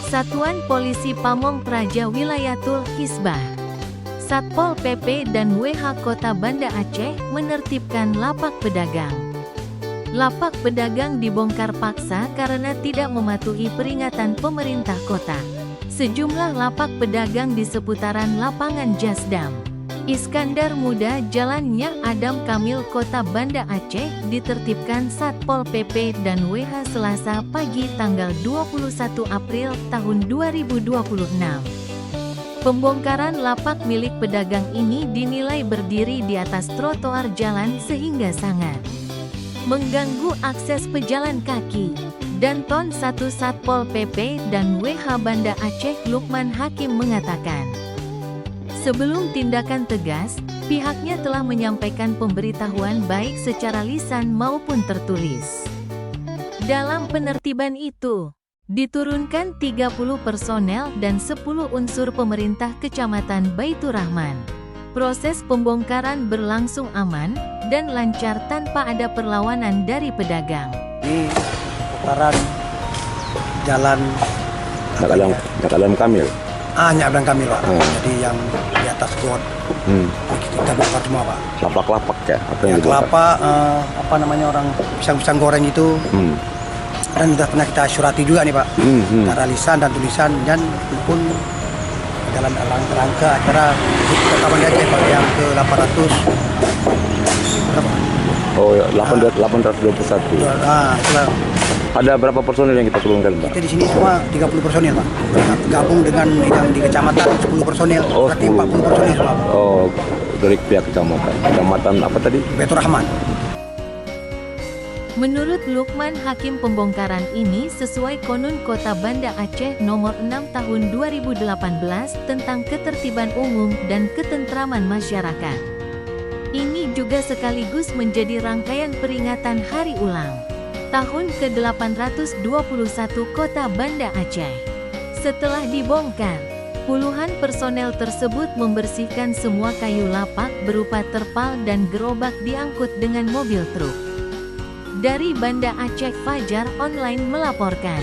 Satuan Polisi Pamong Praja Wilayatul Hisbah, Satpol PP dan WH Kota Banda Aceh menertibkan lapak pedagang. Lapak pedagang dibongkar paksa karena tidak mematuhi peringatan pemerintah kota. Sejumlah lapak pedagang di seputaran lapangan Jasdam, Iskandar Muda, Jalan Nyah Adam Kamil, Kota Banda Aceh ditertibkan Satpol PP dan WH Selasa pagi tanggal 21 April tahun 2026. Pembongkaran lapak milik pedagang ini dinilai berdiri di atas trotoar jalan sehingga sangat mengganggu akses pejalan kaki. Danton 1 Satpol PP dan WH Banda Aceh Lukman Hakim mengatakan, sebelum tindakan tegas, pihaknya telah menyampaikan pemberitahuan baik secara lisan maupun tertulis. Dalam penertiban itu, diturunkan 30 personel dan 10 unsur pemerintah Kecamatan Baitur Rahman. Proses pembongkaran berlangsung aman dan lancar tanpa ada perlawanan dari pedagang. Di seputaran jalan Adam Kamil. Nyah Adam Kamil, Pak. Jadi yang di atas got. Kita bongkar semua, Pak. Lapak-lapak ya? Apa yang dibongkar? Kelapa, apa namanya orang pisang-pisang goreng itu. Dan sudah pernah kita surati juga nih, Pak. Secara lisan dan tulisan dan pun dalam rangka acara Kota Banda Aceh, Pak, yang ke 800 berapa? Oh ya, 821. Itulah. Ada berapa personil yang kita turunkan, Pak? Kita di sini semua 30 personil, Pak. Gabung dengan yang di kecamatan 10 personil, berarti 40 personil, Pak. Oh, dari pihak kecamatan. Kecamatan apa tadi? Baitur Rahman. Menurut Lukman Hakim, pembongkaran ini sesuai Konun Kota Banda Aceh nomor 6 tahun 2018 tentang ketertiban umum dan ketentraman masyarakat. Ini juga sekaligus menjadi rangkaian peringatan hari ulang tahun ke-821 Kota Banda Aceh. Setelah dibongkar, puluhan personel tersebut membersihkan semua kayu lapak berupa terpal dan gerobak diangkut dengan mobil truk. Dari Banda Aceh, Fajar Online melaporkan.